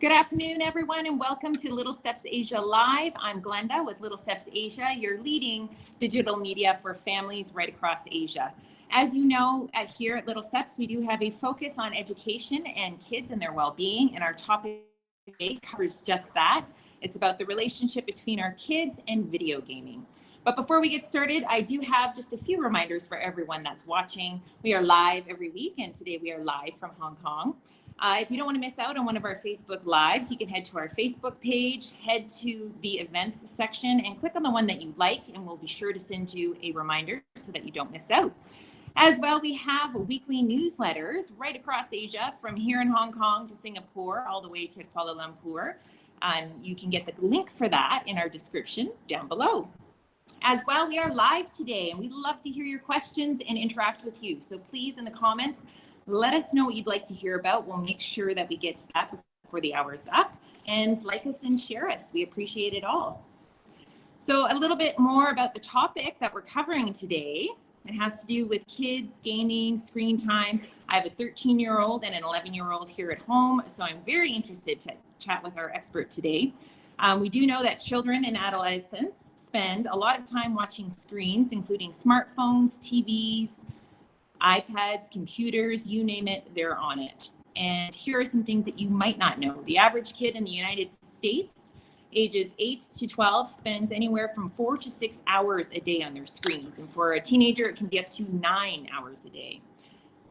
Good afternoon, everyone, and welcome to Little Steps Asia Live. I'm Glenda with Little Steps Asia, your leading digital media for families right across Asia. As you know, here at Little Steps, we do have a focus on education and kids and their well-being, and our topic today covers just that. It's about the relationship between our kids and video gaming. But before we get started, I do have just a few reminders for everyone that's watching. We are live every week, and today we are live from Hong Kong. If you don't want to miss out on one of our Facebook Lives, you can head to our Facebook page, head to the events section, and click on the one that you like, and we'll be sure to send you a reminder so that you don't miss out. As well, we have weekly newsletters right across Asia, from here in Hong Kong to Singapore, all the way to Kuala Lumpur. You can get the link for that in our description down below. As well, we are live today, and we'd love to hear your questions and interact with you. So please, in the comments, let us know what you'd like to hear about. We'll make sure that we get to that before the hour is up. And like us and share us. We appreciate it all. So a little bit more about the topic that we're covering today. It has to do with kids, gaming, screen time. I have a 13-year-old and an 11-year-old here at home, so I'm very interested to chat with our expert today. We do know that children and adolescents spend a lot of time watching screens, including smartphones, TVs, iPads, computers, you name it, they're on it. And here are some things that you might not know. The average kid in the United States, ages 8 to 12, spends anywhere from 4 to 6 hours a day on their screens. And for a teenager, it can be up to 9 hours a day.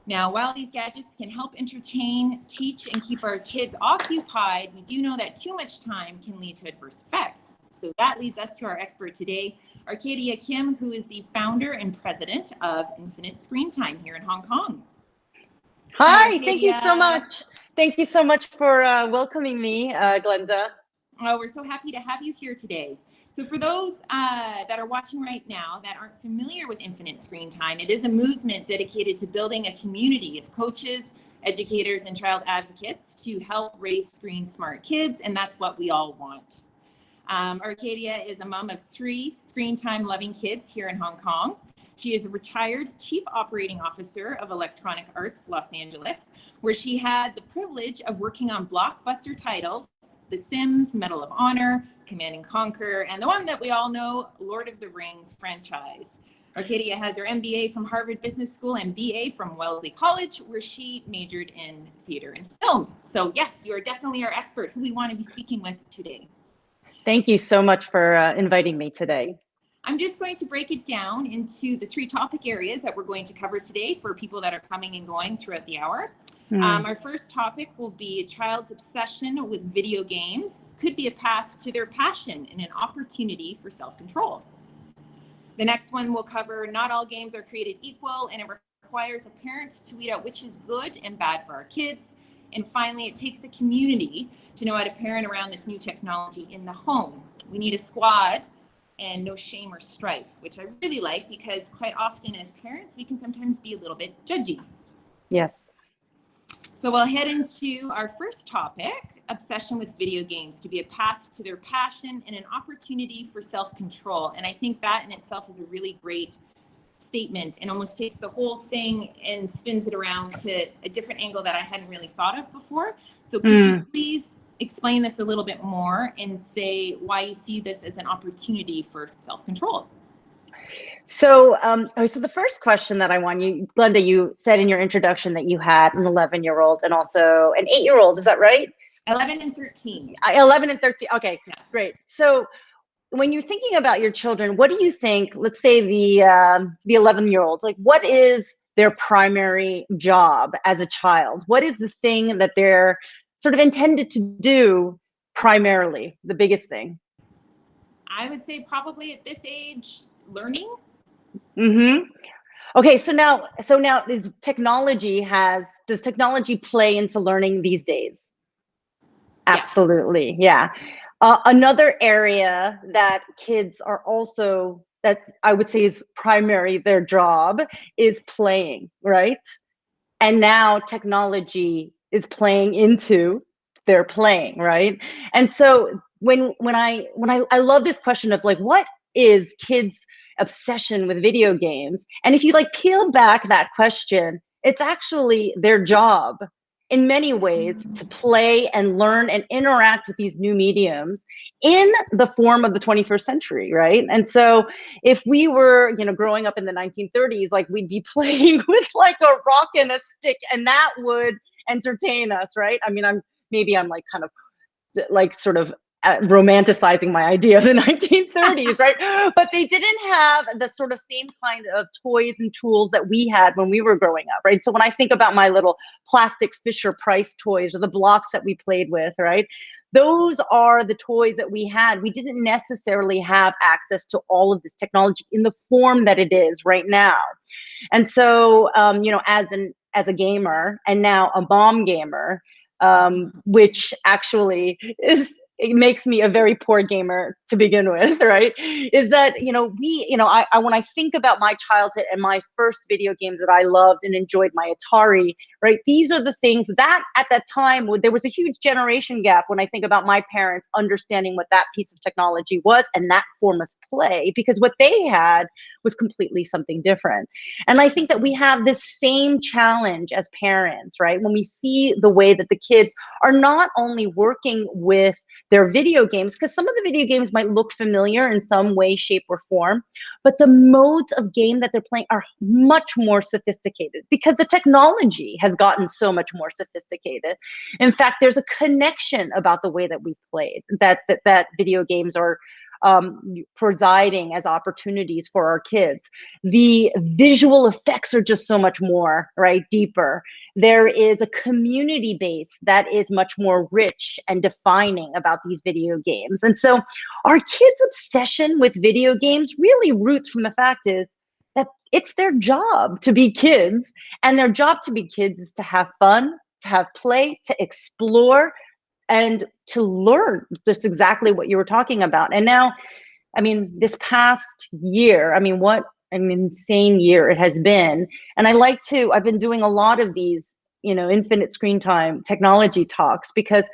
Now, while these gadgets can help entertain, teach, and keep our kids occupied, we do know that too much time can lead to adverse effects. So that leads us to our expert today, Arcadia Kim, who is the founder and president of Infinite Screentime here in Hong Kong. Hi, thank you so much. Thank you so much for welcoming me, Glenda. Oh, we're so happy to have you here today. So for those that are watching right now that aren't familiar with Infinite Screentime, it is a movement dedicated to building a community of coaches, educators, and child advocates to help raise screen smart kids, and that's what we all want. Arcadia is a mom of 3 screen time loving kids here in Hong Kong. She is a retired chief operating officer of Electronic Arts Los Angeles, where she had the privilege of working on blockbuster titles, The Sims, Medal of Honor, Command and Conquer, and the one that we all know, Lord of the Rings franchise. Arcadia has her MBA from Harvard Business School and BA from Wellesley College, where she majored in theater and film. So yes, you are definitely our expert who we want to be speaking with today. Thank you so much for inviting me today. I'm just going to break it down into the 3 topic areas that we're going to cover today for people that are coming and going throughout the hour. Our first topic will be a child's obsession with video games could be a path to their passion and an opportunity for self-control. The next one will cover not all games are created equal, and it requires a parent to weed out which is good and bad for our kids. And finally, it takes a community to know how to parent around this new technology in the home. We need a squad and no shame or strife, which I really like because quite often as parents, we can sometimes be a little bit judgy. Yes. So we'll head into our first topic. Obsession with video games could be a path to their passion and an opportunity for self-control. And I think that in itself is a really great statement and almost takes the whole thing and spins it around to a different angle that I hadn't really thought of before. So could you please explain this a little bit more and say why you see this as an opportunity for self-control? So, so the first question that I want you, Glenda, you said in your introduction that you had an 11-year-old and also an 8-year-old. Is that right? 11 and 13. 11 and 13. Okay, yeah. Great. So when you're thinking about your children, what do you think, let's say the 11-year-old, like what is their primary job as a child? What is the thing that they're sort of intended to do primarily, the biggest thing? I would say probably at this age, learning. Okay, so now does technology play into learning these days? Yeah. Absolutely, yeah. Another area that kids are also, that I would say is primary, their job is playing, right? And now technology is playing into their playing, right? And so when I love this question of like, what is kids' obsession with video games? And if you like peel back that question, it's actually their job. in many ways to play and learn and interact with these new mediums in the form of the 21st century, right? And so if we were, growing up in the 1930s, like we'd be playing with like a rock and a stick, and that would entertain us, right? I mean, I'm like kind of like sort of romanticizing my idea of the 1930s, right? But they didn't have the sort of same kind of toys and tools that we had when we were growing up, right? So when I think about my little plastic Fisher-Price toys or the blocks that we played with, right? Those are the toys that we had. We didn't necessarily have access to all of this technology in the form that it is right now. And so, as a gamer and now a mom gamer, which actually it makes me a very poor gamer to begin with, right? Is that, when I think about my childhood and my first video games that I loved and enjoyed, my Atari, right? These are the things that at that time, there was a huge generation gap when I think about my parents understanding what that piece of technology was and that form of play, because what they had was completely something different. And I think that we have this same challenge as parents, right? When we see the way that the kids are not only working with their video games, because some of the video games might look familiar in some way, shape, or form, but the modes of game that they're playing are much more sophisticated because the technology has gotten so much more sophisticated. In fact, there's a connection about the way that we played, that video games are presiding as opportunities for our kids. The visual effects are just so much more, right, deeper. There is a community base that is much more rich and defining about these video games. And so our kids' obsession with video games really roots from the fact is that it's their job to be kids, and their job to be kids is to have fun, to have play, to explore, and to learn just exactly what you were talking about. And now, I mean, this past year, I mean, what an insane year it has been. And I've been doing a lot of these, infinite screen time technology talks, because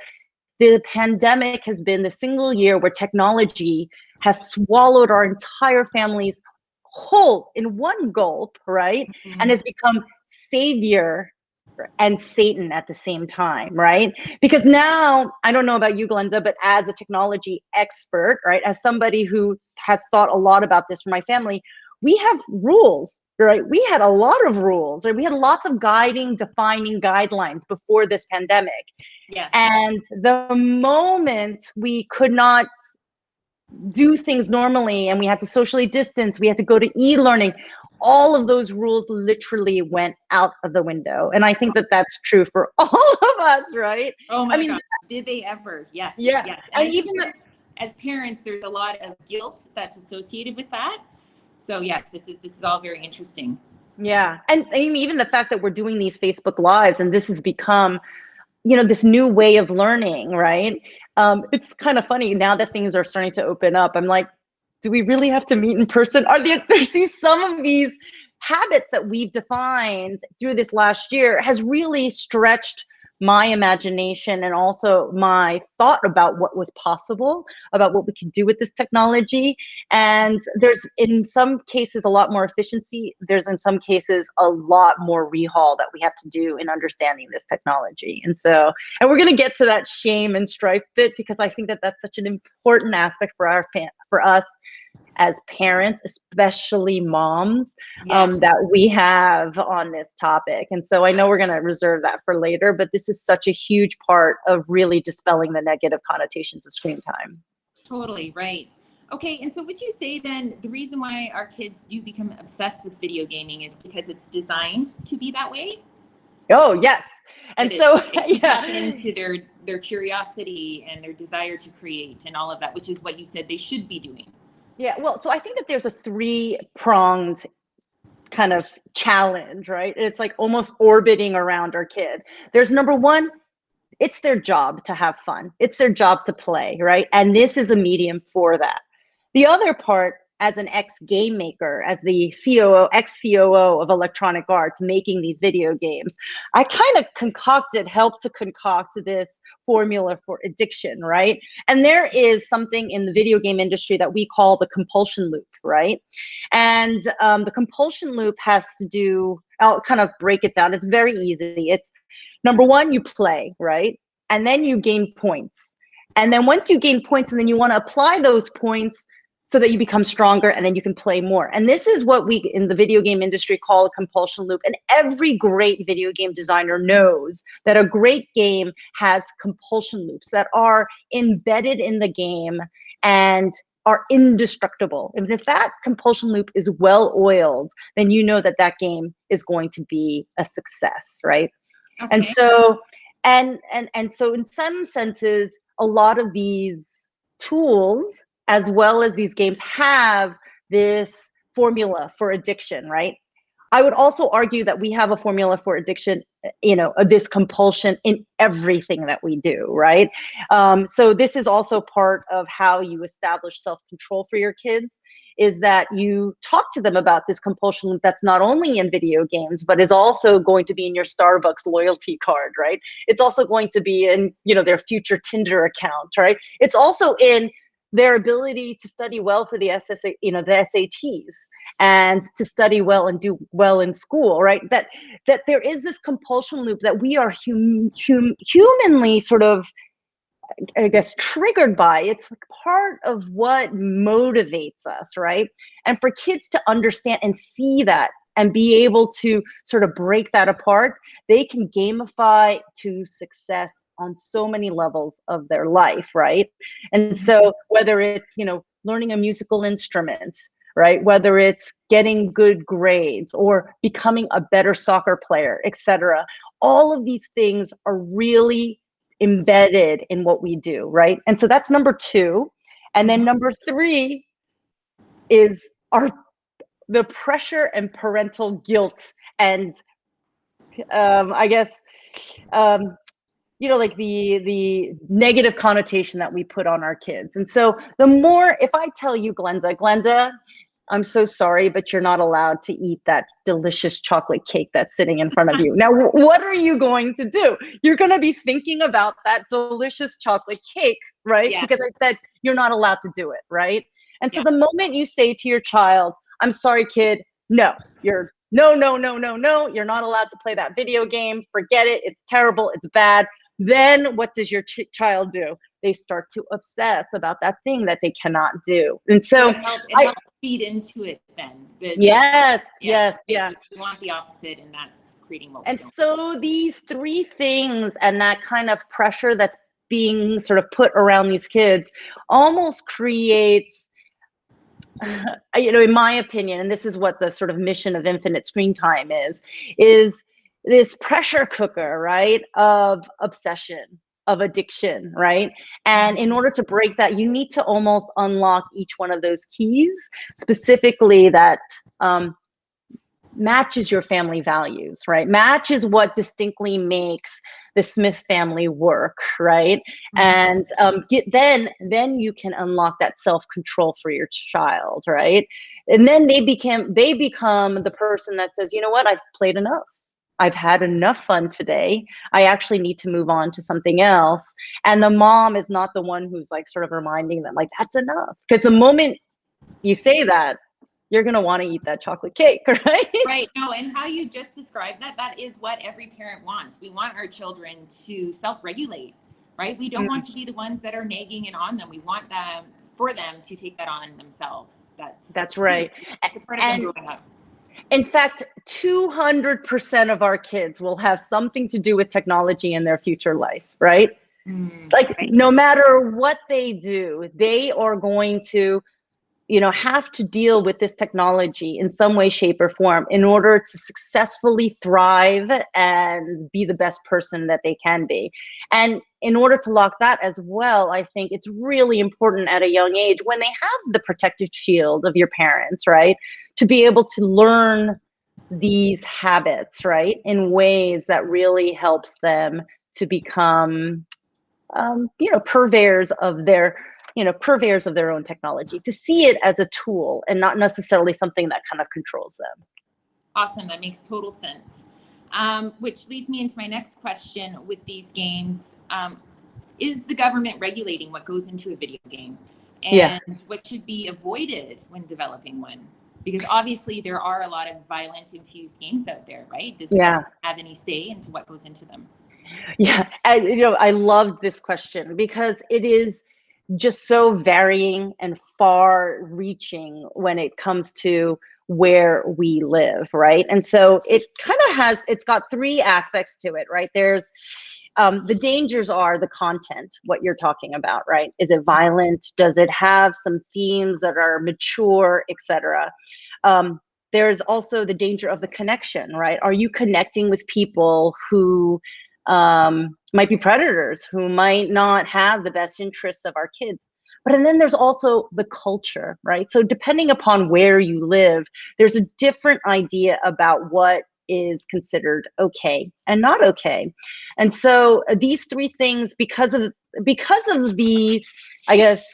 the pandemic has been the single year where technology has swallowed our entire families whole in one gulp, right? Mm-hmm. And has become savior and Satan at the same time, right? Because now, I don't know about you, Glenda, but as a technology expert, right, as somebody who has thought a lot about this for my family, we have rules, right? We had a lot of rules, right? We had lots of defining guidelines before this pandemic. Yes. And the moment we could not do things normally and we had to socially distance, we had to go to e-learning, all of those rules literally went out of the window. And I think that that's true for all of us, right? Oh my God, did they ever? Yes. Yeah. Yes. And even as parents, there's a lot of guilt that's associated with that. So yes, this is all very interesting. Yeah. And even the fact that we're doing these Facebook Lives and this has become, this new way of learning, right? It's kind of funny now that things are starting to open up. I'm like, do we really have to meet in person? There's some of these habits that we've defined through this last year has really stretched my imagination and also my thought about what was possible, about what we could do with this technology. And there's, in some cases, a lot more efficiency. There's, in some cases, a lot more rehaul that we have to do in understanding this technology. And we're going to get to that shame and strife bit, because I think that that's such an important aspect for us as parents, especially moms, yes, that we have on this topic. And so I know we're going to reserve that for later, but this is such a huge part of really dispelling the negative connotations of screen time. Totally, right. Okay, and so would you say then the reason why our kids do become obsessed with video gaming is because it's designed to be that way? Oh, yes. And tap into their curiosity and their desire to create and all of that, which is what you said they should be doing. Yeah, well, so I think that there's a three-pronged kind of challenge, right? It's like almost orbiting around our kid. There's number one, it's their job to have fun. It's their job to play, right? And this is a medium for that. The other part, as an ex-game maker, as the ex-COO of Electronic Arts making these video games, I kind of helped to concoct this formula for addiction, right? And there is something in the video game industry that we call the compulsion loop, right? And the compulsion loop has to do, I'll kind of break it down. It's very easy. It's, Number one, you play, right? And then you gain points. And then once you gain points, and then you want to apply those points so that you become stronger, and then you can play more. And this is what we in the video game industry call a compulsion loop. And every great video game designer knows that a great game has compulsion loops that are embedded in the game and are indestructible. And if that compulsion loop is well oiled, then you know that that game is going to be a success, right? Okay. And so and so in some senses, a lot of these tools as well as these games have this formula for addiction, right? I would also argue that we have a formula for addiction, this compulsion in everything that we do, right? So this is also part of how you establish self-control for your kids, is that you talk to them about this compulsion loop that's not only in video games, but is also going to be in your Starbucks loyalty card, right? It's also going to be in, their future Tinder account, right? It's also in their ability to study well for the the SATs, and to study well and do well in school, right? That there is this compulsion loop that we are humanly sort of, I guess, triggered by. It's part of what motivates us, right? And for kids to understand and see that and be able to sort of break that apart, they can gamify to success on so many levels of their life, right? And so whether it's, learning a musical instrument, right? Whether it's getting good grades or becoming a better soccer player, etc. All of these things are really embedded in what we do, right? And so that's number two. And then number three is the pressure and parental guilt, and I guess like the negative connotation that we put on our kids. And so the more, if I tell you, Glenda, I'm so sorry, but you're not allowed to eat that delicious chocolate cake that's sitting in front of you. Now, what are you going to do? You're going to be thinking about that delicious chocolate cake, right? Yeah. Because I said you're not allowed to do it, right? And so the moment you say to your child, I'm sorry, kid, no, you're no, you're not allowed to play that video game. Forget it. It's terrible. It's bad. Then what does your child do? They start to obsess about that thing that they cannot do. And so it helps feed into it then. Yes. We want the opposite, and that's creating what we don't. So these three things and that kind of pressure that's being sort of put around these kids almost creates, in my opinion, and this is what the sort of mission of Infinite Screentime is this pressure cooker, right, of obsession, of addiction, right? And in order to break that, you need to almost unlock each one of those keys, specifically that matches your family values, right? Matches what distinctly makes the Smith family work, right? And then you can unlock that self-control for your child, right? And then they become the person that says, you know what, I've played enough. I've had enough fun today. I actually need to move on to something else. And the mom is not the one who's like sort of reminding them, like, that's enough. Because the moment you say that, you're going to want to eat that chocolate cake, right? Right. No, and how you just described that is what every parent wants. We want our children to self-regulate, right? We don't want to be the ones that are nagging it on them. We want for them to take that on themselves. That's right. It's a part of them growing up. In fact, 200% of our kids will have something to do with technology in their future life, right? No matter what they do, they are going to, have to deal with this technology in some way, shape, or form in order to successfully thrive and be the best person that they can be. And in order to lock that as well, I think it's really important at a young age, when they have the protective shield of your parents, right, to be able to learn these habits, right, in ways that really helps them to become, purveyors of their own technology, to see it as a tool and not necessarily something that kind of controls them. Awesome. That makes total sense. Which leads me into my next question with these games. Is the government regulating what goes into a video game? And what should be avoided when developing one? Because obviously there are a lot of violent infused games out there, right? Does the government have any say into what goes into them? Yeah, and I love this question because it is just so varying and far reaching when it comes to where we live, right? And so it kind of it's got three aspects to it, right? There's the dangers are the content, what you're talking about, right? Is it violent? Does it have some themes that are mature, etc.? There's also the danger of the connection, right? Are you connecting with people who might be predators, who might not have the best interests of our kids? But then there's also the culture, right? So depending upon where you live, there's a different idea about what is considered okay and not okay. And so these three things, because of the, I guess,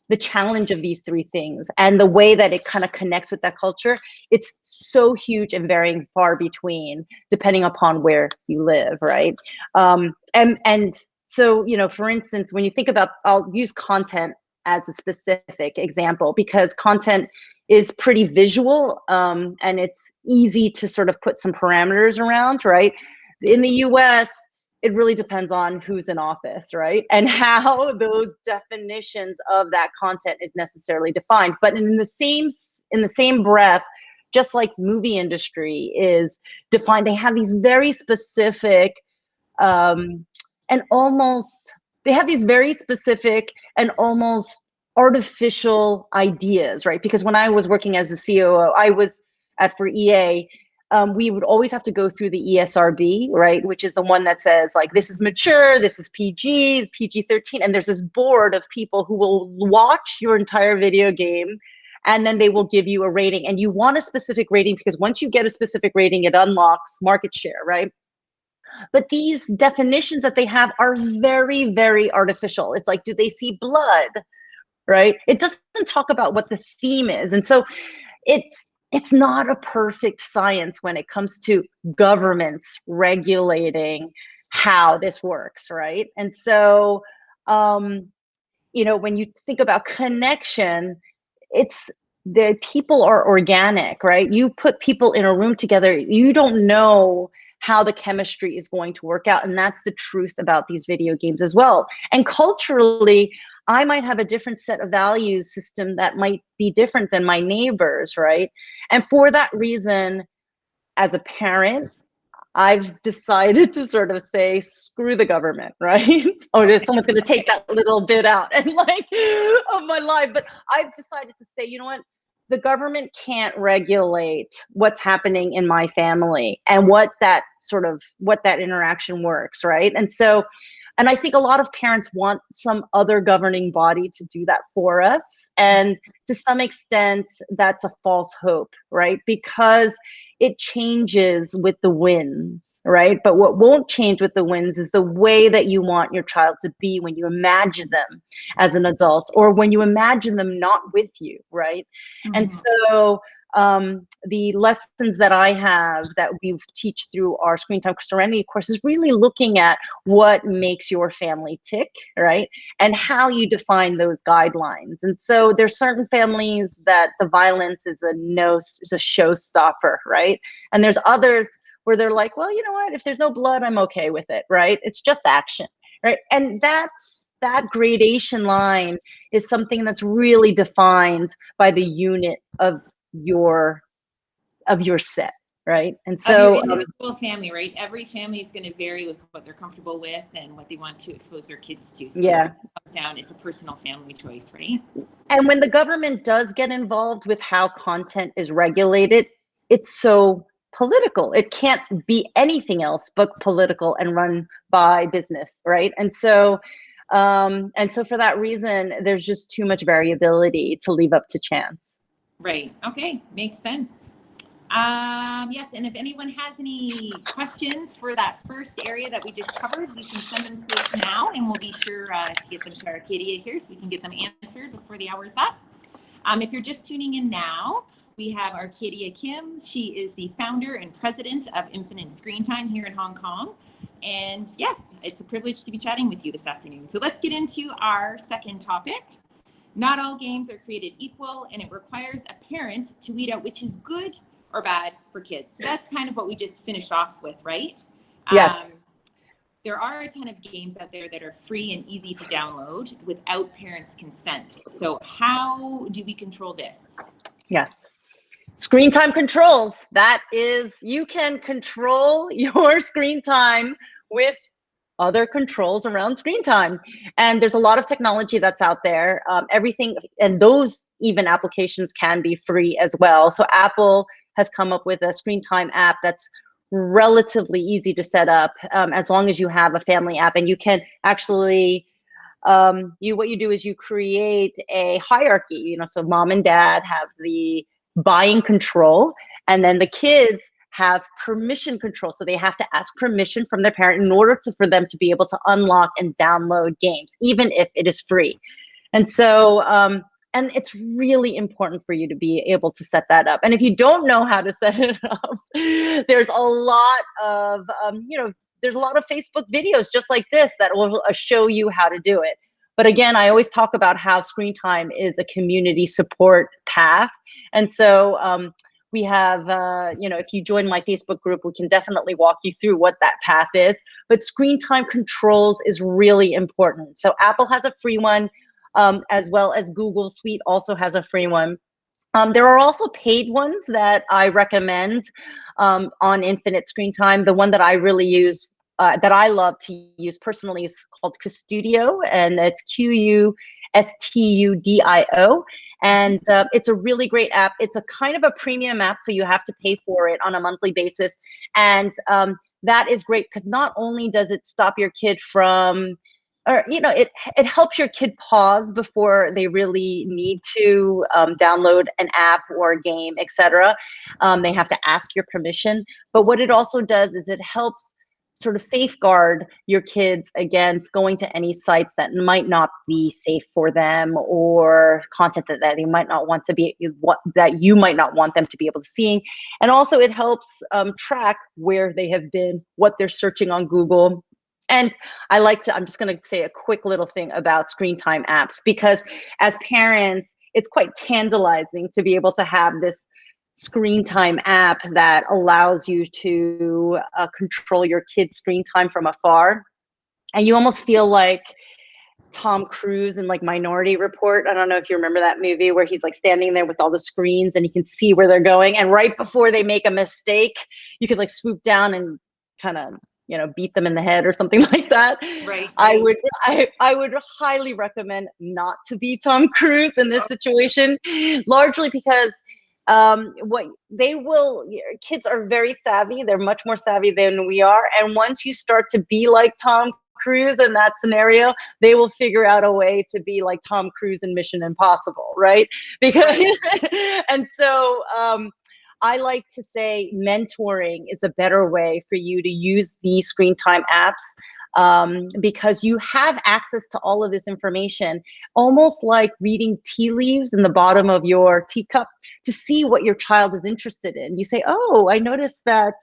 the challenge of these three things and the way that it kind of connects with that culture, it's so huge and varying far between depending upon where you live, right? And so, for instance, when you think about, I'll use content as a specific example because content is pretty visual, and it's easy to sort of put some parameters around, right? In the US, it really depends on who's in office, right? And how those definitions of that content is necessarily defined. But in the same breath, just like movie industry is defined, they have these very specific and almost artificial ideas, right? Because when I was working as a COO, I was for EA, we would always have to go through the ESRB, right? Which is the one that says like, this is mature, this is PG, PG-13. And there's this board of people who will watch your entire video game and then they will give you a rating. And you want a specific rating because once you get a specific rating, it unlocks market share, right? But these definitions that they have are very, very artificial. It's like, do they see blood, right? It doesn't talk about what the theme is. And so it's not a perfect science when it comes to governments regulating how this works, right? And so, when you think about connection, the people are organic, right? You put people in a room together, you don't know how the chemistry is going to work out. And that's the truth about these video games as well. And culturally, I might have a different set of values system that might be different than my neighbors, right? And for that reason, as a parent, I've decided to sort of say, screw the government, right? Or someone's going to take that little bit out and of my life. But I've decided to say, you know what? The government can't regulate what's happening in my family and what that interaction works, right? And I think a lot of parents want some other governing body to do that for us. And to some extent, that's a false hope, right? Because it changes with the winds, right? But what won't change with the winds is the way that you want your child to be when you imagine them as an adult or when you imagine them not with you, right? Mm-hmm. And so the lessons that I have that we teach through our Screen Time Serenity course is really looking at what makes your family tick, right? And how you define those guidelines. And so there's certain families that the violence is a showstopper, right? And there's others where they're like, well, you know what? If there's no blood, I'm okay with it, right? It's just action, right? And that gradation line is something that's really defined by the unit of your set, right? And so your individual family, right? Every family is going to vary with what they're comfortable with and what they want to expose their kids to. So yeah, it's a personal family choice, right? And when the government does get involved with how content is regulated, it's so political. It can't be anything else but political and run by business, right? And so for that reason, there's just too much variability to leave up to chance. Right. Okay. Makes sense. Yes. And if anyone has any questions for that first area that we just covered, you can send them to us now and we'll be sure to get them to Arcadia here so we can get them answered before the hour is up. If you're just tuning in now, we have Arcadia Kim. She is the founder and president of Infinite Screentime here in Hong Kong. And yes, it's a privilege to be chatting with you this afternoon. So let's get into our second topic. Not all games are created equal, and it requires a parent to weed out which is good or bad for kids. So that's kind of what we just finished off with, right? Yes. there are a ton of games out there that are free and easy to download without parents' consent. So how do we control this? Yes. Screen time controls. That is, you can control your screen time with other controls around screen time. And there's a lot of technology that's out there. Everything, and those even applications can be free as well. So Apple has come up with a screen time app that's relatively easy to set up, as long as you have a family app, and you can actually what you do is you create a hierarchy, so mom and dad have the buying control, and then the kids have permission control. So they have to ask permission from their parent in order for them to be able to unlock and download games, even if it is free. And so, and it's really important for you to be able to set that up. And if you don't know how to set it up, there's a lot of, there's a lot of Facebook videos just like this that will show you how to do it. But again, I always talk about how screen time is a community support path. And so we have, if you join my Facebook group, we can definitely walk you through what that path is. But screen time controls is really important. So Apple has a free one, as well as Google Suite also has a free one. There are also paid ones that I recommend on Infinite Screentime. The one that I really use, that I love to use personally, is called Custudio, and it's Custudio. And it's a really great app. It's a kind of a premium app, so you have to pay for it on a monthly basis. And that is great because not only does it stop your kid from, or it helps your kid pause before they really need to download an app or a game, etc. They have to ask your permission. But what it also does is it helps sort of safeguard your kids against going to any sites that might not be safe for them, or content that they might not want to be, that you might not want them to be able to see. And also it helps track where they have been, what they're searching on Google. And I'm just going to say a quick little thing about screen time apps, because as parents, it's quite tantalizing to be able to have this screen time app that allows you to control your kids' screen time from afar. And you almost feel like Tom Cruise in like Minority Report. I don't know if you remember that movie where he's like standing there with all the screens and he can see where they're going. And right before they make a mistake, you could like swoop down and kind of, beat them in the head or something like that. Right. I would highly recommend not to be Tom Cruise in this situation, largely because kids are very savvy. They're much more savvy than we are. And once you start to be like Tom Cruise in that scenario, they will figure out a way to be like Tom Cruise in Mission Impossible, right? Because, and so, I like to say mentoring is a better way for you to use these screen time apps, because you have access to all of this information, almost like reading tea leaves in the bottom of your teacup to see what your child is interested in. You say, oh, I noticed that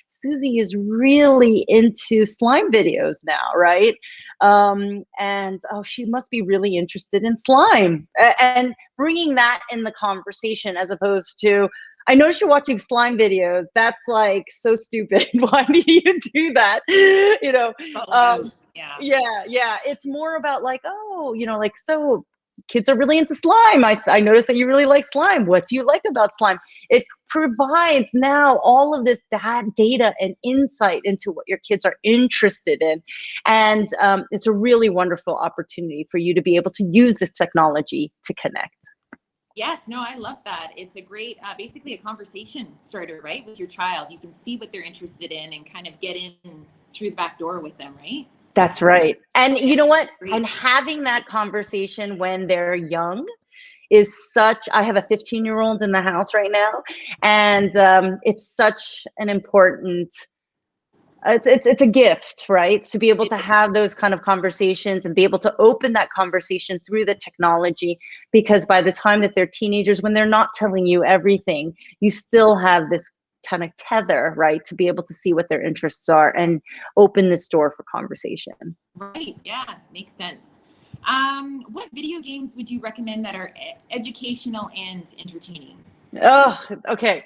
Susie is really into slime videos now, right? And oh, she must be really interested in slime. And bringing that in the conversation, as opposed to, I noticed you're watching slime videos. That's like so stupid. Why do you do that? Yeah. It's more about like, oh, so kids are really into slime. I noticed that you really like slime. What do you like about slime? It provides now all of this data and insight into what your kids are interested in. And it's a really wonderful opportunity for you to be able to use this technology to connect. Yes, no, I love that. It's a great, basically a conversation starter, right? With your child. You can see what they're interested in and kind of get in through the back door with them, right? That's right. And you know what? And having that conversation when they're young is I have a 15-year-old in the house right now. And it's such an important, it's a gift, right? To be able to have those kind of conversations and be able to open that conversation through the technology, because by the time that they're teenagers, when they're not telling you everything, you still have this kind of tether, right? To be able to see what their interests are and open this door for conversation. Right, yeah, makes sense. What video games would you recommend that are educational and entertaining? Oh, okay.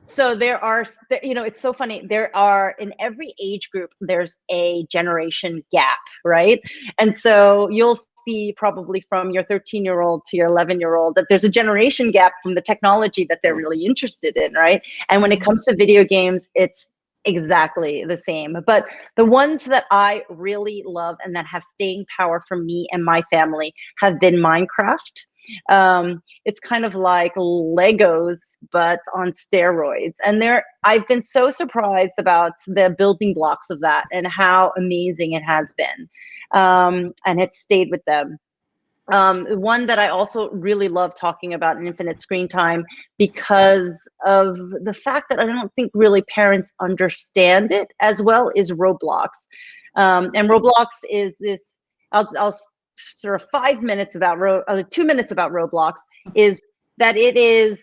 So there are, it's so funny. There are, in every age group, there's a generation gap, right? And so you'll see probably from your 13-year-old to your 11-year-old that there's a generation gap from the technology that they're really interested in, right? And when it comes to video games, it's exactly the same. But the ones that I really love and that have staying power for me and my family have been Minecraft. It's kind of like Legos, but on steroids. And I've been so surprised about the building blocks of that and how amazing it has been. And it's stayed with them. One that I also really love talking about in Infinite Screen Time because of the fact that I don't think really parents understand it as well is Roblox. And Roblox is this, I'll sort of 5 minutes about 2 minutes about Roblox is that it is,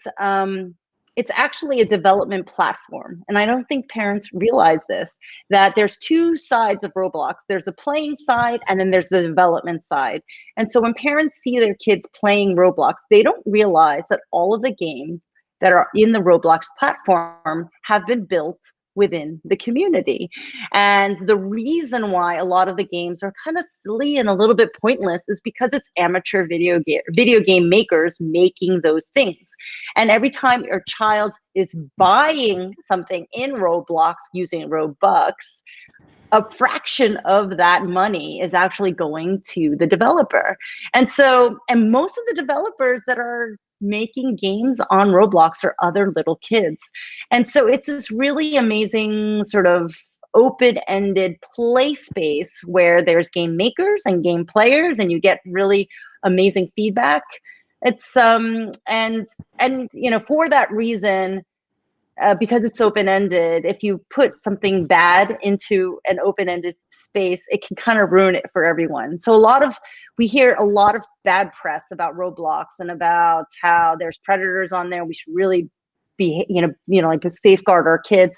it's actually a development platform. And I don't think parents realize this, that there's two sides of Roblox. There's the playing side and then there's the development side. And so when parents see their kids playing Roblox, they don't realize that all of the games that are in the Roblox platform have been built within the community. And the reason why a lot of the games are kind of silly and a little bit pointless is because it's amateur video game makers making those things. And every time your child is buying something in Roblox using Robux, a fraction of that money is actually going to the developer. And most of the developers that are making games on Roblox are other little kids. And so it's this really amazing sort of open-ended play space where there's game makers and game players and you get really amazing feedback. It's and for that reason, because it's open-ended, if you put something bad into an open-ended space, it can kind of ruin it for everyone. So we hear a lot of bad press about Roblox and about how there's predators on there. We should really be, like safeguard our kids.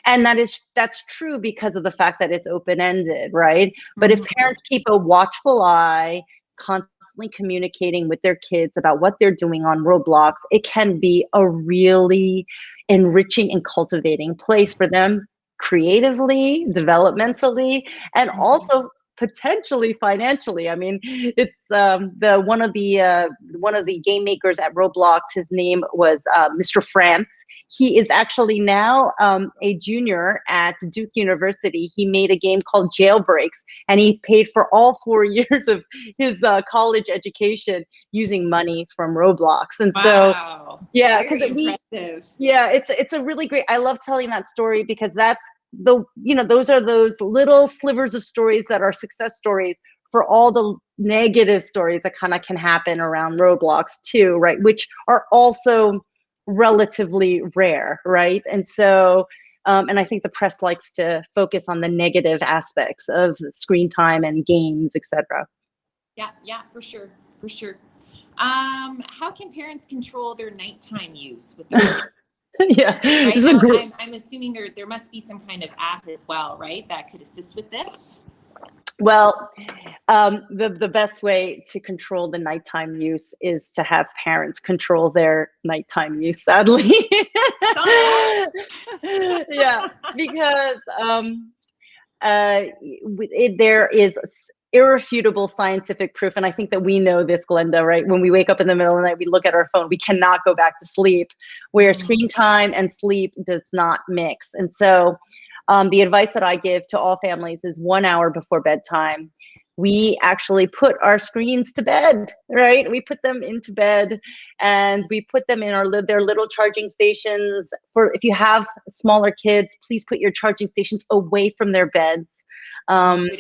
And that's true because of the fact that it's open-ended, right? But if parents keep a watchful eye, constantly communicating with their kids about what they're doing on Roblox, it can be a really enriching and cultivating place for them creatively, developmentally, and also potentially financially. I mean, it's one of the game makers at Roblox. His name was Mr. France. He is actually now a junior at Duke University. He made a game called Jailbreaks, and he paid for all 4 years of his college education using money from Roblox. And wow. So, yeah, because it's a really great. I love telling that story because that's those are those little slivers of stories that are success stories for all the negative stories that kind of can happen around Roblox too, right? Which are also relatively rare, right? And so, and I think the press likes to focus on the negative aspects of screen time and games, etc. Yeah, for sure. How can parents control their nighttime use with their kids? Yeah, right? I'm assuming there must be some kind of app as well, right, that could assist with this? Well, the best way to control the nighttime use is to have parents control their nighttime use, sadly. Yeah, because there is irrefutable scientific proof, and I think that we know this, Glenda, right? When we wake up in the middle of the night, we look at our phone, we cannot go back to sleep, where screen time and sleep does not mix. And so the advice that I give to all families is 1 hour before bedtime, we actually put our screens to bed, right? We put them into bed and we put them in their little charging stations. If you have smaller kids, please put your charging stations away from their beds. Somewhere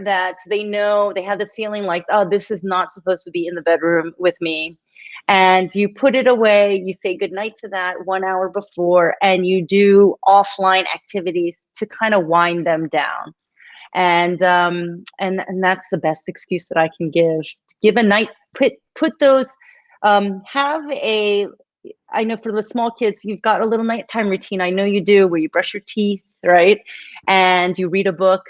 that they know, they have this feeling like, oh, this is not supposed to be in the bedroom with me. And you put it away, you say goodnight to that 1 hour before, and you do offline activities to kind of wind them down. And that's the best excuse that I can give. Give a night, put those, I know for the small kids, you've got a little nighttime routine. I know you do, where you brush your teeth, right? And you read a book.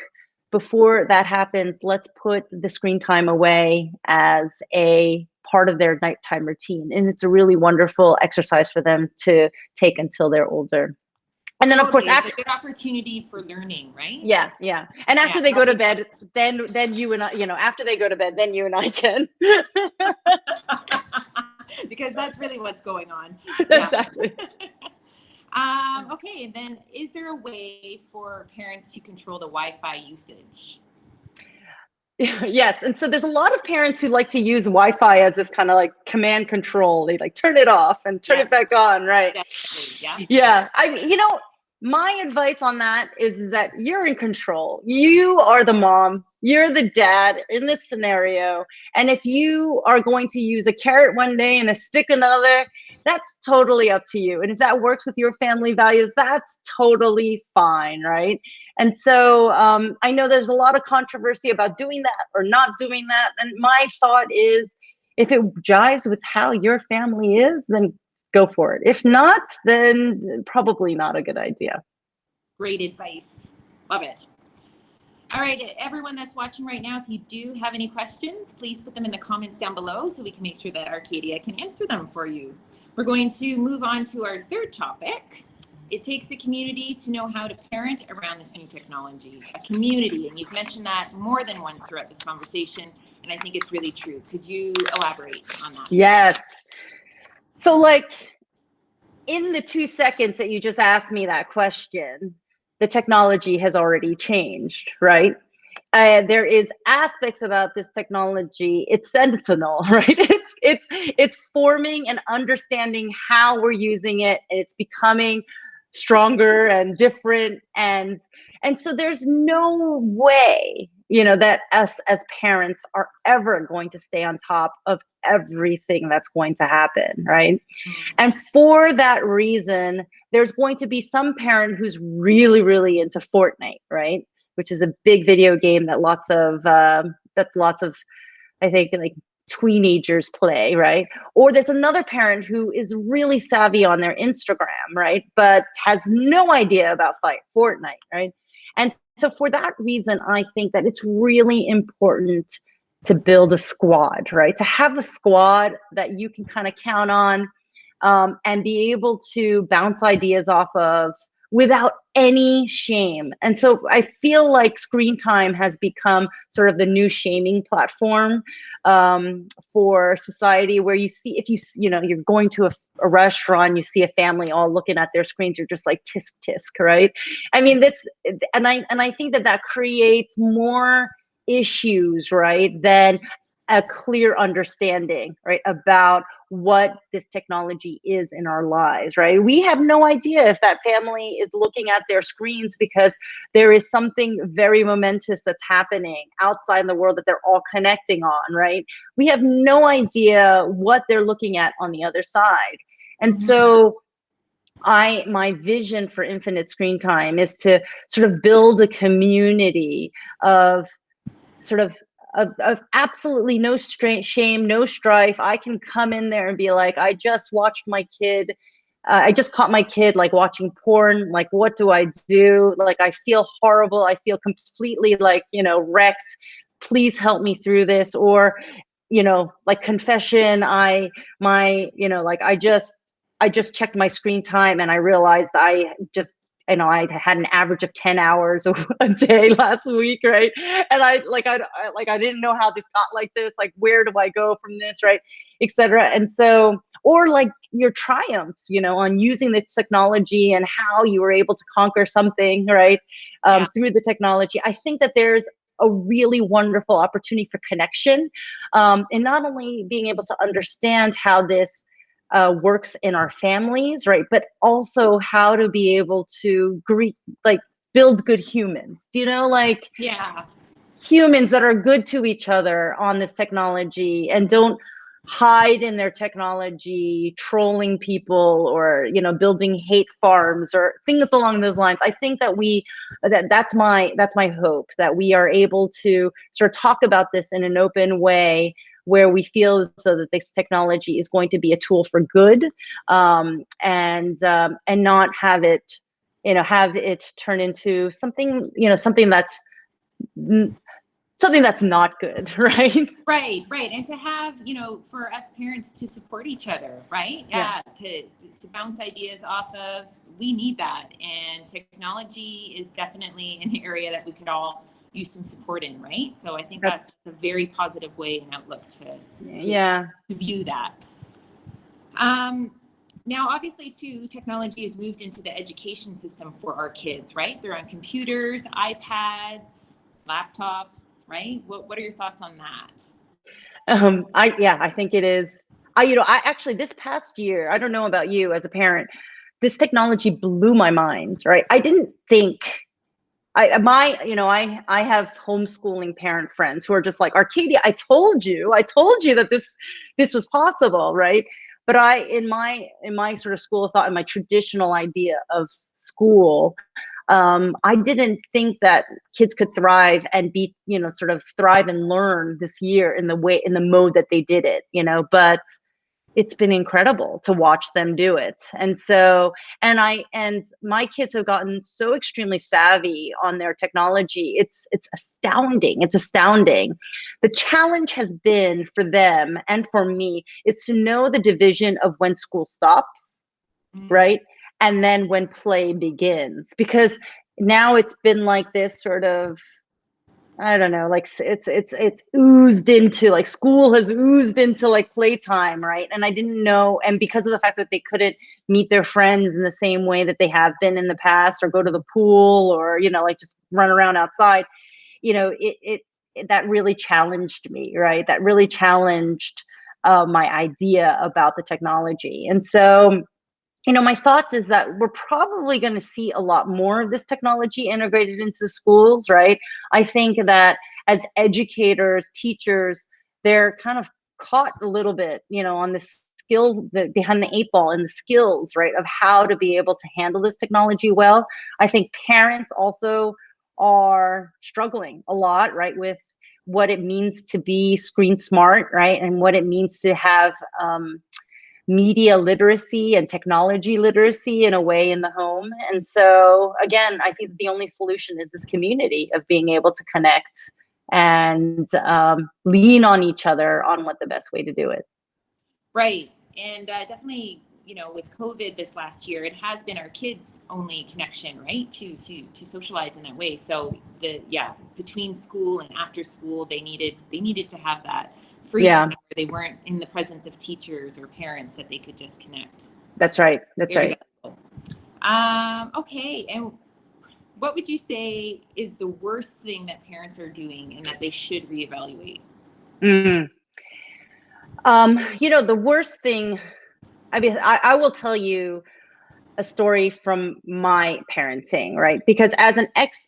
Before that happens, let's put the screen time away as a part of their nighttime routine. And it's a really wonderful exercise for them to take until they're older. And then, of course, it's a good opportunity for learning, right? Yeah. And after they go to bed, then you and I, after they go to bed, then you and I can. Because that's really what's going on. Exactly. Okay, and then is there a way for parents to control the Wi-Fi usage? Yes. And so there's a lot of parents who like to use Wi-Fi as this kind of like command control. They like turn it off and turn it back on, right? Definitely, yeah. My advice on that is that you're in control. You are the mom, you're the dad in this scenario. And if you are going to use a carrot one day and a stick another, that's totally up to you. And if that works with your family values, that's totally fine, right? And so I know there's a lot of controversy about doing that or not doing that. And my thought is, if it jives with how your family is, then go for it. If not, then probably not a good idea. Great advice. Love it. All right, everyone that's watching right now, if you do have any questions, please put them in the comments down below so we can make sure that Arcadia can answer them for you. We're going to move on to our third topic. It takes a community to know how to parent around this new technology. A community, and you've mentioned that more than once throughout this conversation, and I think it's really true. Could you elaborate on that? Yes. So like in the 2 seconds that you just asked me that question, the technology has already changed, right? There is aspects about this technology. It's sentinel, right? It's forming and understanding how we're using it. And it's becoming stronger and different, and so there's no way that us as parents are ever going to stay on top of everything that's going to happen, right? And for that reason, there's going to be some parent who's really, really into Fortnite, right? Which is a big video game that lots of I think like teenagers play, right? Or there's another parent who is really savvy on their Instagram, right? But has no idea about Fortnite, right? And so for that reason, I think that it's really important to build a squad, right? To have a squad that you can kind of count on and be able to bounce ideas off of without any shame. And so I feel like screen time has become sort of the new shaming platform for society, where you see, if you're going to a restaurant, you see a family all looking at their screens, you're just like tisk tisk, right? I mean, and I think that creates more issues, right, than a clear understanding, right, about what this technology is in our lives, right? We have no idea if that family is looking at their screens because there is something very momentous that's happening outside in the world that they're all connecting on, right? We have no idea what they're looking at on the other side. And so my vision for Infinite Screen Time is to sort of build a community of absolutely no shame, no strife. I can come in there and be like, I just watched my kid. I just caught my kid like watching porn. Like, what do I do? Like, I feel horrible. I feel completely like, wrecked. Please help me through this. Or, like confession. I just checked my screen time and I realized I had an average of 10 hours a day last week, right? And I didn't know how this got like this, like, where do I go from this, right? Etc. And so, or like your triumphs, on using this technology and how you were able to conquer something, right? Through the technology. I think that there's a really wonderful opportunity for connection, and not only being able to understand how this works in our families, right? But also how to be able to build good humans, humans that are good to each other on this technology and don't hide in their technology, trolling people or, building hate farms or things along those lines. I think that that's my hope, that we are able to sort of talk about this in an open way, where we feel so that this technology is going to be a tool for good, and not have it turn into something, something that's something that's not good, right? Right, right. And to have, for us parents to support each other, right? Yeah. To bounce ideas off of, we need that. And technology is definitely an area that we could all use some support in, right? So I think that's a very positive way and outlook to view that. Now, obviously, too, technology has moved into the education system for our kids, right? They're on computers, iPads, laptops, right? What are your thoughts on that? I think it is. I actually, this past year, I don't know about you as a parent, this technology blew my mind, right? I didn't think I have homeschooling parent friends who are just like, Arcadia, I told you that this was possible, right? But in my sort of school of thought, in my traditional idea of school, I didn't think that kids could thrive and be, sort of thrive and learn this year in the mode that they did it, but it's been incredible to watch them do it. And so, and my kids have gotten so extremely savvy on their technology. It's astounding. It's astounding. The challenge has been for them and for me is to know the division of when school stops, right? And then when play begins, because now it's been like this sort of, I don't know, like it's oozed into, like school has oozed into like playtime, right? And I didn't know, and because of the fact that they couldn't meet their friends in the same way that they have been in the past, or go to the pool, or like just run around outside, that really challenged me, right? That really challenged my idea about the technology. And so, my thoughts is that we're probably going to see a lot more of this technology integrated into the schools, right? I think that as educators, teachers, they're kind of caught a little bit, on the skills behind the 8 ball, and the skills, right, of how to be able to handle this technology well. I think parents also are struggling a lot, right, with what it means to be screen smart, right, and what it means to have media literacy and technology literacy in a way in the home. And so again, I think the only solution is this community of being able to connect and lean on each other on what the best way to do it. Right. And definitely, with COVID this last year, it has been our kids' only connection, right, to socialize in that way. So between school and after school, they needed to have that free time where they weren't in the presence of teachers or parents, that they could just connect. That's right. Okay. And what would you say is the worst thing that parents are doing and that they should reevaluate? The worst thing, I mean, I will tell you a story from my parenting, right? Because as an ex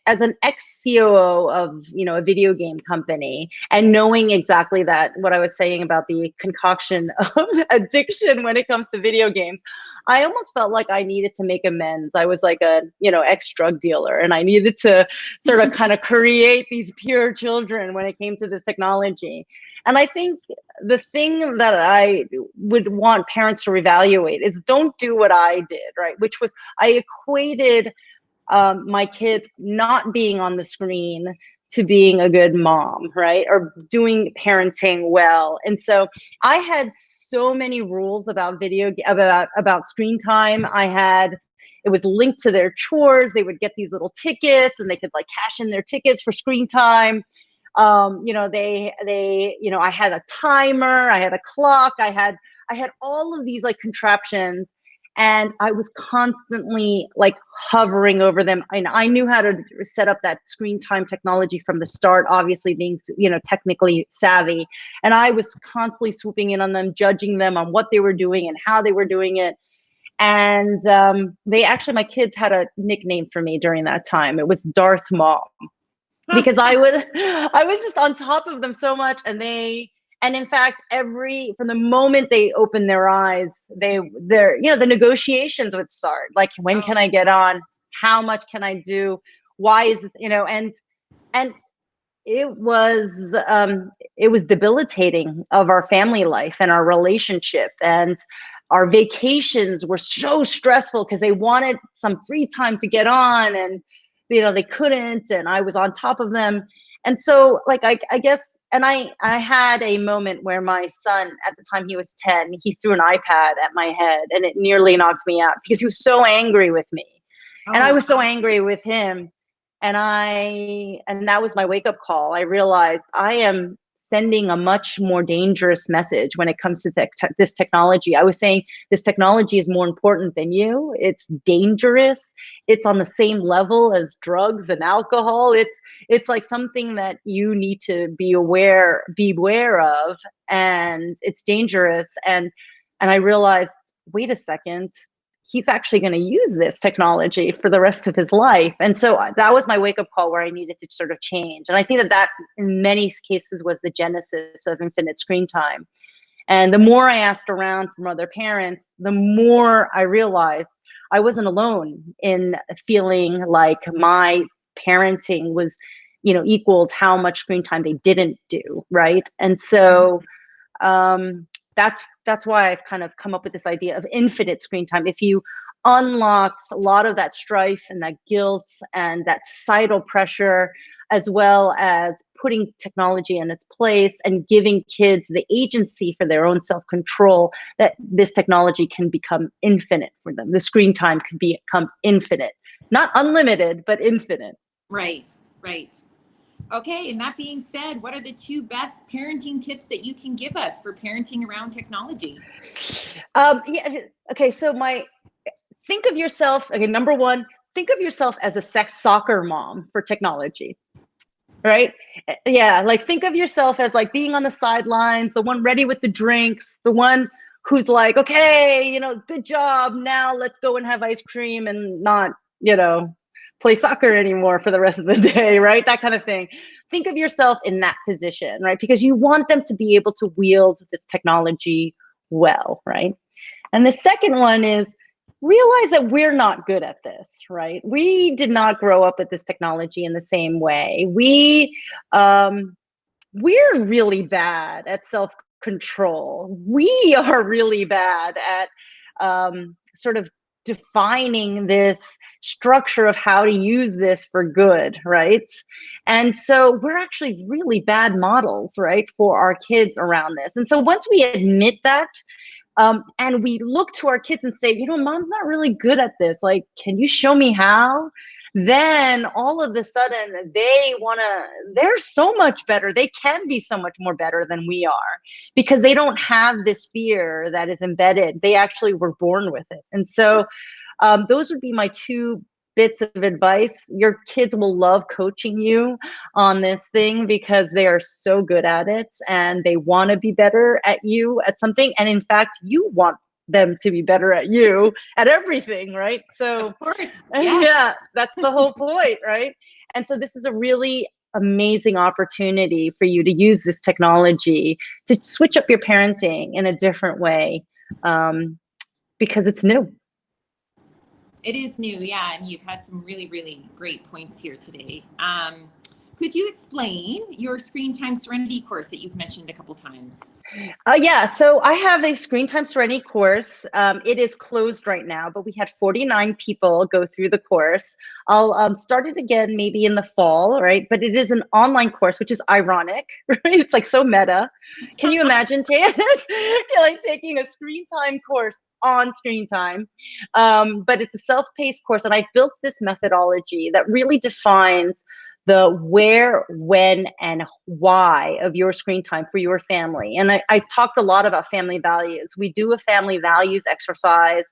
COO of, a video game company, and knowing exactly that, what I was saying about the concoction of addiction when it comes to video games, I almost felt like I needed to make amends. I was like a, ex-drug dealer, and I needed to sort of kind of create these pure children when it came to this technology. And I think the thing that I would want parents to reevaluate is don't do what I did, right? Which was I equated my kids not being on the screen to being a good mom, right? Or doing parenting well. And so I had so many rules about about screen time. It was linked to their chores. They would get these little tickets, and they could like cash in their tickets for screen time. I had a timer, I had a clock, I had all of these like contraptions, and I was constantly like hovering over them. And I knew how to set up that screen time technology from the start, obviously being, technically savvy. And I was constantly swooping in on them, judging them on what they were doing and how they were doing it. And my kids had a nickname for me during that time. It was Darth Mom. Because I was just on top of them so much, and in fact, from the moment they opened their eyes, the negotiations would start. Like, when can I get on? How much can I do? Why is this, and it was debilitating of our family life and our relationship, and our vacations were so stressful because they wanted some free time to get on, and they couldn't, and I was on top of them. And so like, I guess, and I had a moment where my son, at the time he was 10, he threw an iPad at my head and it nearly knocked me out because he was so angry with me. And I Oh, was so angry with him. And that was my wake up call. I realized I am sending a much more dangerous message when it comes to this technology. I was saying this technology is more important than you. It's dangerous. It's on the same level as drugs and alcohol. It's like something that you need to beware of, and it's dangerous. And I realized, wait a second, he's actually going to use this technology for the rest of his life. And so that was my wake up call where I needed to sort of change. And I think that in many cases was the genesis of infinite screen time. And the more I asked around from other parents, the more I realized I wasn't alone in feeling like my parenting was, equaled how much screen time they didn't do. Right. And so, that's why I've kind of come up with this idea of infinite screen time. If you unlock a lot of that strife and that guilt and that societal pressure, as well as putting technology in its place and giving kids the agency for their own self-control, that this technology can become infinite for them. The screen time can become infinite, not unlimited, but infinite. right, right. Okay, and that being said, what are the 2 best parenting tips that you can give us for parenting around technology? Yeah. Okay. So think of yourself. Okay. Number 1, think of yourself as a soccer mom for technology, right? Yeah. Like think of yourself as like being on the sidelines, the one ready with the drinks, the one who's like, okay, good job. Now let's go and have ice cream and not, play soccer anymore for the rest of the day, right? That kind of thing. Think of yourself in that position, right? Because you want them to be able to wield this technology well, right? And the second one is realize that we're not good at this, right? We did not grow up with this technology in the same way. We're really bad at self-control. We are really bad at sort of defining this structure of how to use this for good, right? And so we're actually really bad models, right, for our kids around this. And so once we admit that, and we look to our kids and say, mom's not really good at this. Like, can you show me how? Then all of a sudden they're so much better. They can be so much more better than we are because they don't have this fear that is embedded. They actually were born with it. And so those would be my 2 bits of advice. Your kids will love coaching you on this thing because they are so good at it and they want to be better at you at something. And in fact, you want them to be better at you at everything, right? So of course, yes. Yeah, that's the whole point, right? And so this is a really amazing opportunity for you to use this technology to switch up your parenting in a different way, because it's new. It is new, yeah, and you've had some really, really great points here today. Could you explain your Screen Time Serenity course that you've mentioned a couple times? Yeah, so I have a Screen Time Serenity course. It is closed right now, but we had 49 people go through the course. I'll start it again maybe in the fall, right? But it is an online course, which is ironic, right? It's like so meta. Can you imagine, like taking a Screen Time course on Screen Time? But it's a self-paced course, and I built this methodology that really defines the where, when, and why of your screen time for your family. And I've talked a lot about family values. We do a family values exercise.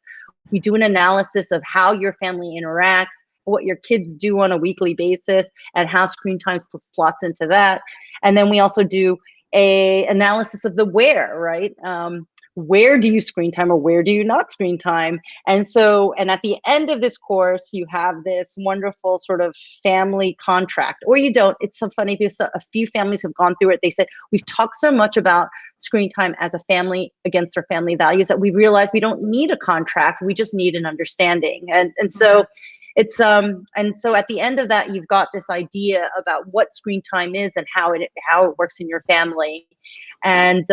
We do an analysis of how your family interacts, what your kids do on a weekly basis, and how screen time slots into that. And then we also do a analysis of the where, right? Where do you screen time or where do you not screen time? And at the end of this course, you have this wonderful sort of family contract, or you don't. It's so funny because a few families have gone through it. They said, we've talked so much about screen time as a family against our family values that we realize we don't need a contract. We just need an understanding. And so it's and so at the end of that, you've got this idea about what screen time is and how it works in your family. And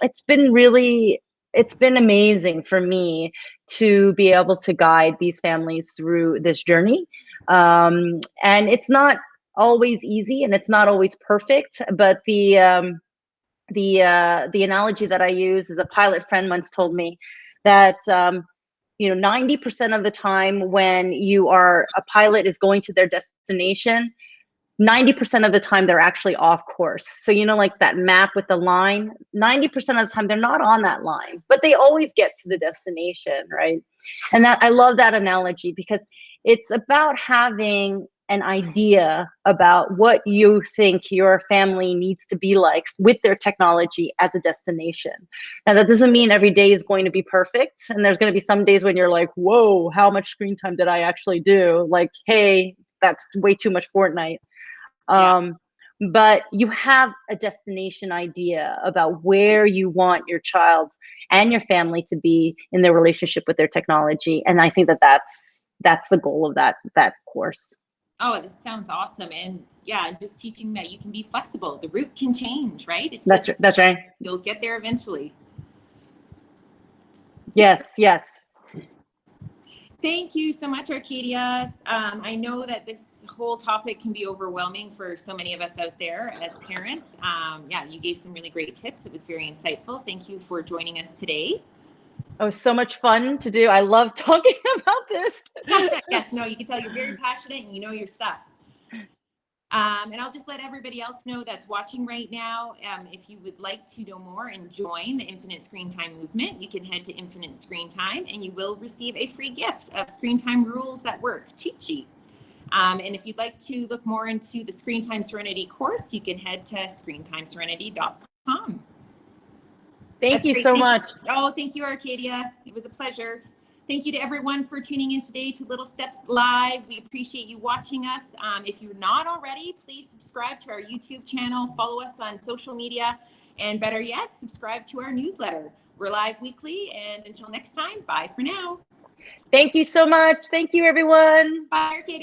it's been amazing for me to be able to guide these families through this journey. And it's not always easy and it's not always perfect, but the analogy that I use is a pilot friend once told me that 90% of the time when a pilot is going to their destination, 90% of the time they're actually off course. So, like that map with the line, 90% of the time they're not on that line, but they always get to the destination, right? And I love that analogy because it's about having an idea about what you think your family needs to be like with their technology as a destination. Now, that doesn't mean every day is going to be perfect. And there's going to be some days when you're like, whoa, how much screen time did I actually do? Like, hey, that's way too much Fortnite. But you have a destination idea about where you want your child and your family to be in their relationship with their technology. And I think that's the goal of that course. Oh, that sounds awesome. And yeah, just teaching that you can be flexible. The route can change, right? That's right. You'll get there eventually. Yes. Thank you so much, Arcadia. I know that this whole topic can be overwhelming for so many of us out there as parents. You gave some really great tips. It was very insightful. Thank you for joining us today. It was so much fun to do. I love talking about this. Yes, no, you can tell you're very passionate and you know your stuff. And I'll just let everybody else know that's watching right now. If you would like to know more and join the Infinite Screen Time movement, you can head to Infinite Screen Time and you will receive a free gift of Screen Time Rules That Work cheat sheet. And if you'd like to look more into the Screen Time Serenity course, you can head to screentimeserenity.com. Thank you so much. Oh, thank you, Arcadia. It was a pleasure. Thank you to everyone for tuning in today to Little Steps Live. We appreciate you watching us. If you're not already, please subscribe to our YouTube channel, follow us on social media, and better yet, subscribe to our newsletter. We're live weekly, and until next time, bye for now. Thank you so much. Thank you, everyone. Bye, Arcadia.